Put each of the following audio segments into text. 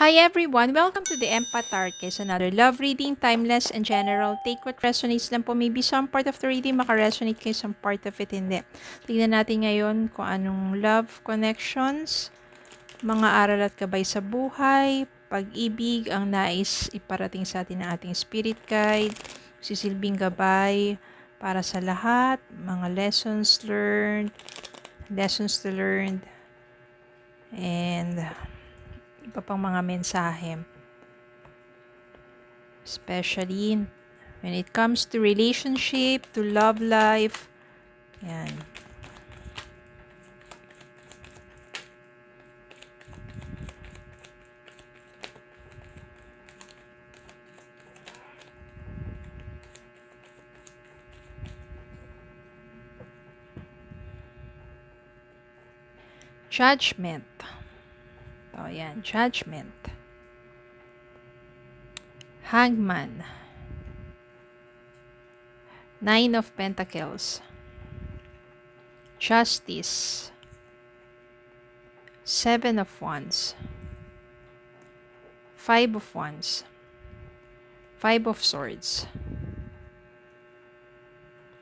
Hi everyone! Welcome to the Empath Arcade, another love reading, timeless and general. Take what resonates lang po. Maybe some part of the reading makaresonate kayo, some part of it hindi. Tingnan natin ngayon kung anong love connections, mga aral at gabay sa buhay, pag-ibig ang nais iparating sa atin ng ating spirit guide, sisilbing gabay para sa lahat, mga lessons to learn, and iba pang mga mensahe. Especially when it comes to relationship, to love life. Yan. Judgment. So, yan. Judgment. Hangman. Nine of Pentacles. Justice. Seven of Wands. Five of Wands. Five of Swords.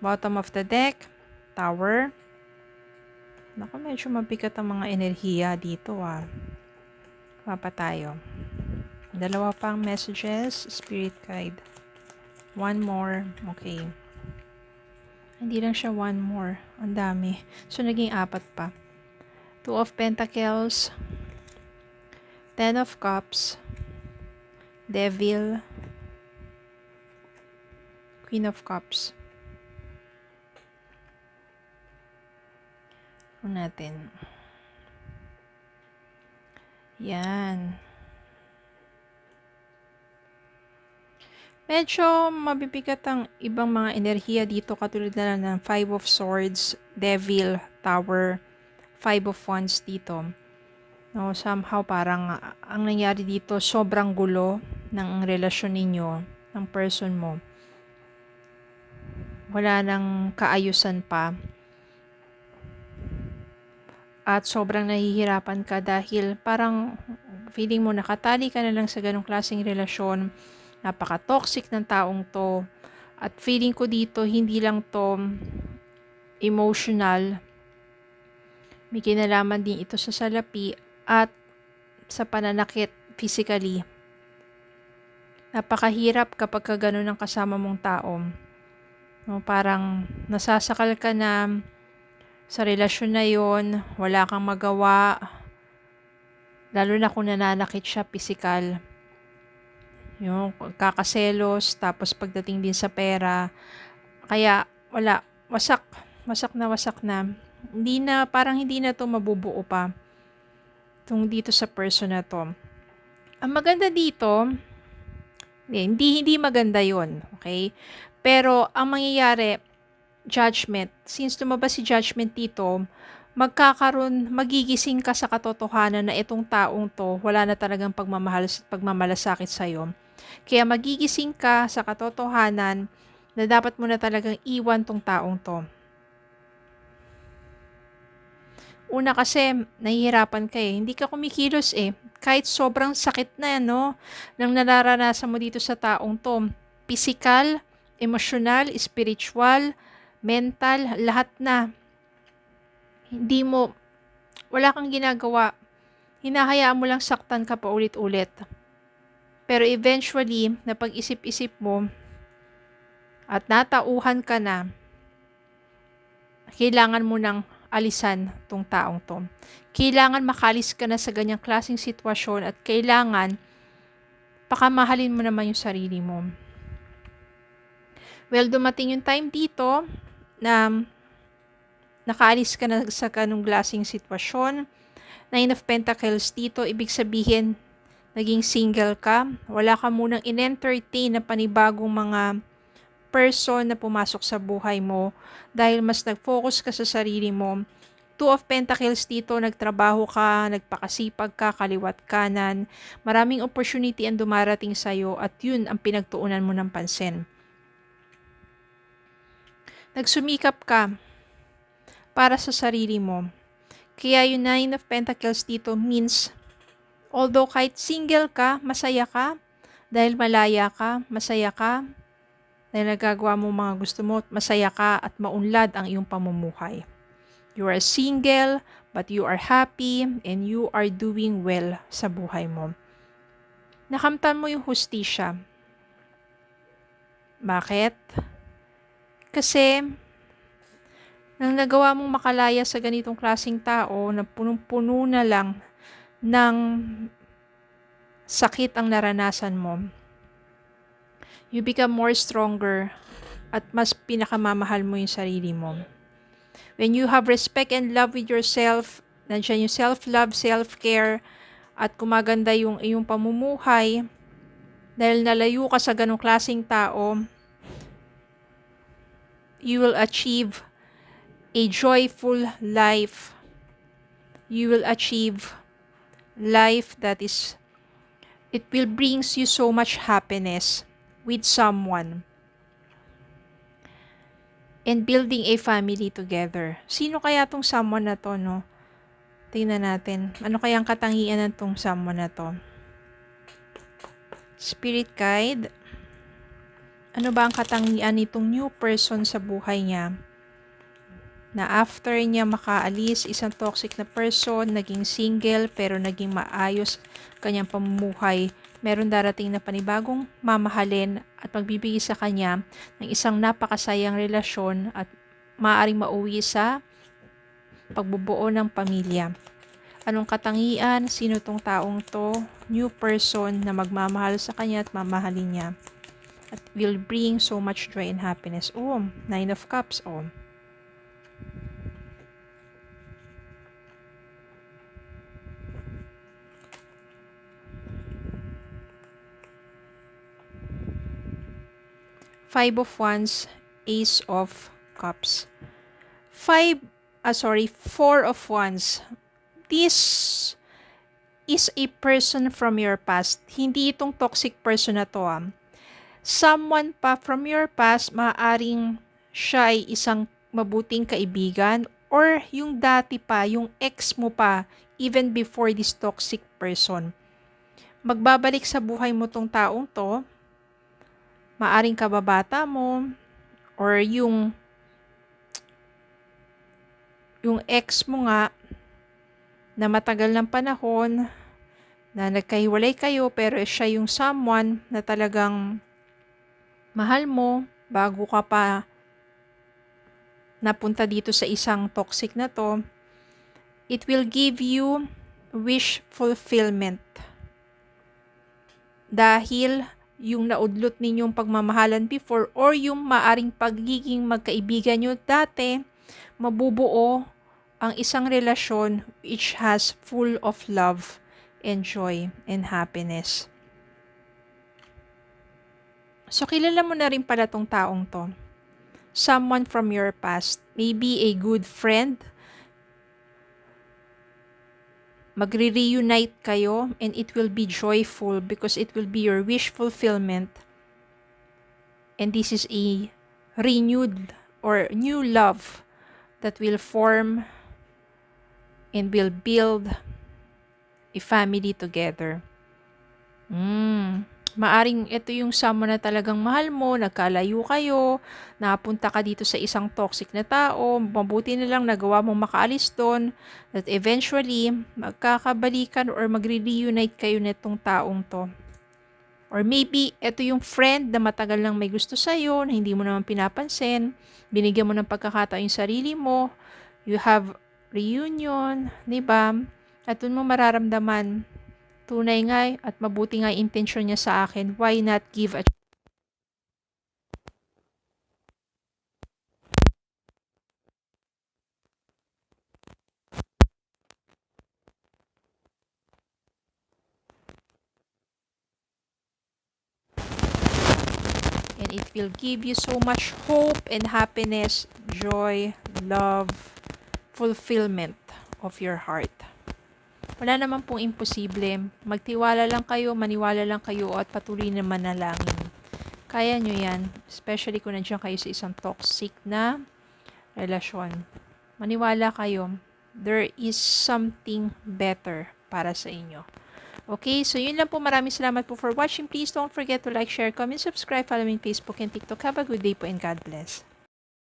Bottom of the deck. Tower. Naku, medyo mabigat ang mga enerhiya dito Mapa tayo. Dalawa pang messages. Spirit guide. One more. Okay. Hindi lang siya one more. Ang dami. So, naging apat pa. Two of Pentacles. Ten of Cups. Devil. Queen of Cups. Natin. Yan. Medyo mabibigat ang ibang mga enerhiya dito katulad na ng Five of Swords, Devil, Tower, Five of Wands dito. No, somehow parang ang nangyari dito sobrang gulo ng relasyon ninyo, ng person mo. Wala nang kaayusan pa. At sobrang nahihirapan ka dahil parang feeling mo nakatali ka na lang sa ganong klaseng relasyon. Napaka-toxic ng taong to. At feeling ko dito, hindi lang to emotional. May kinalaman din ito sa salapi at sa pananakit physically. Napakahirap kapag ka ganun ang kasama mong tao. No, parang nasasakal ka na sa relasyon na yon, wala kang magawa, lalo na kung nananakit siya physical. Yung kakaselos, tapos pagdating din sa pera, kaya wala, wasak na. Parang hindi na to mabubuo pa. Tung dito sa person na to. Ang maganda dito, hindi maganda yon, okay? Pero ang mangyayari, judgment. Since lumabas si judgment dito, magigising ka sa katotohanan na itong taong to, wala na talagang pagmamalasakit sa'yo. Kaya magigising ka sa katotohanan na dapat mo na talagang iwan tong taong to. Una kasi, nahihirapan ka hindi ka kumikilos Kahit sobrang sakit na nang nararanasan mo dito sa taong to. Physical, emotional, spiritual, mental, lahat na. Wala kang ginagawa. Hinahayaan mo lang saktan ka pa ulit-ulit. Pero eventually, napag-isip-isip mo at natauhan ka na, kailangan mo nang alisan tong taong to. Kailangan makalis ka na sa ganyang klaseng sitwasyon at kailangan pakamahalin mo naman yung sarili mo. Well, dumating yung time dito na nakaalis ka na sa ganung klaseng sitwasyon. Nine of Pentacles dito, ibig sabihin, naging single ka. Wala ka munang in-entertain na panibagong mga person na pumasok sa buhay mo dahil mas nag-focus ka sa sarili mo. Two of Pentacles dito, nagtrabaho ka, nagpakasipag ka, kaliwat kanan. Maraming opportunity ang dumarating sa'yo at yun ang pinagtuunan mo ng pansin. Nagsumikap ka para sa sarili mo. Kaya yung Nine of Pentacles dito means Although kahit single ka, masaya ka. Dahil malaya ka, masaya ka. Dahil nagagawa mo mga gusto mo, masaya ka at maunlad ang iyong pamumuhay. You are single, but you are happy and you are doing well sa buhay mo. Nakamtan mo yung hustisya. Bakit? Kasi nang nagawa mong makalaya sa ganitong klaseng tao na punong-puno na lang ng sakit ang naranasan mo, you become more stronger at mas pinakamamahal mo yung sarili mo. When you have respect and love with yourself, nandiyan yung self-love, self-care, at kumaganda yung iyong pamumuhay, dahil nalayo ka sa ganong klaseng tao, you will achieve a joyful life. You will achieve life that is, it will brings you so much happiness with someone and building a family together. Sino kaya tong someone na to, no? Tingnan natin. Ano kaya ang katangian ng tong someone na to? Spirit guide. Ano ba ang katangian nitong new person sa buhay niya? Na after niya makaalis, isang toxic na person, naging single, pero naging maayos kanyang pamumuhay, meron darating na panibagong mamahalin at magbibigay sa kanya ng isang napakasayang relasyon at maaaring mauwi sa pagbubuo ng pamilya. Anong katangian? Sino tong taong to? New person na magmamahal sa kanya at mamahalin niya. At will bring so much joy and happiness. Oh, 9 of Cups. Oh. Five of Wands, Ace of Cups. 4 of Wands. This is a person from your past. Hindi itong toxic person na to. Someone pa from your past, maaaring siya ay isang mabuting kaibigan or yung dati pa, yung ex mo pa, even before this toxic person. Magbabalik sa buhay mo tong taong to, maaring kababata mo, or yung ex mo nga, na matagal ng panahon, na nagkahiwalay kayo, pero siya yung someone na talagang mahal mo, bago ka pa napunta dito sa isang toxic na to. It will give you wish fulfillment. Dahil yung naudlot ninyong pagmamahalan before or yung maaring pagiging magkaibigan nyo dati, mabubuo ang isang relasyon which has full of love and joy and happiness. So, kilala mo na rin pala tong taong to. Someone from your past, maybe a good friend. Magre-reunite kayo and it will be joyful because it will be your wish fulfillment. And this is a renewed or new love that will form and will build a family together. Maaring ito yung someone na talagang mahal mo, nagkalayo kayo, napunta ka dito sa isang toxic na tao, mabuti na lang nagawa mong makaalis doon, that eventually, magkakabalikan or magre-reunite kayo netong taong to. Or maybe, ito yung friend na matagal lang may gusto sa'yo, na hindi mo naman pinapansin, binigyan mo ng pagkakataon yung sarili mo, you have reunion, diba? At doon mo mararamdaman, tunay nga at mabuti nga intensyon niya sa akin. Why not give a and it will give you so much hope and happiness, joy, love, fulfillment of your heart. Wala naman pong imposible. Magtiwala lang kayo, maniwala lang kayo at patuloy na manalangin. Kaya nyo yan. Especially kung nandiyan kayo sa isang toxic na relasyon. Maniwala kayo. There is something better para sa inyo. Okay, so yun lang po. Maraming salamat po for watching. Please don't forget to like, share, comment, subscribe, follow me on Facebook and TikTok. Have a good day po and God bless.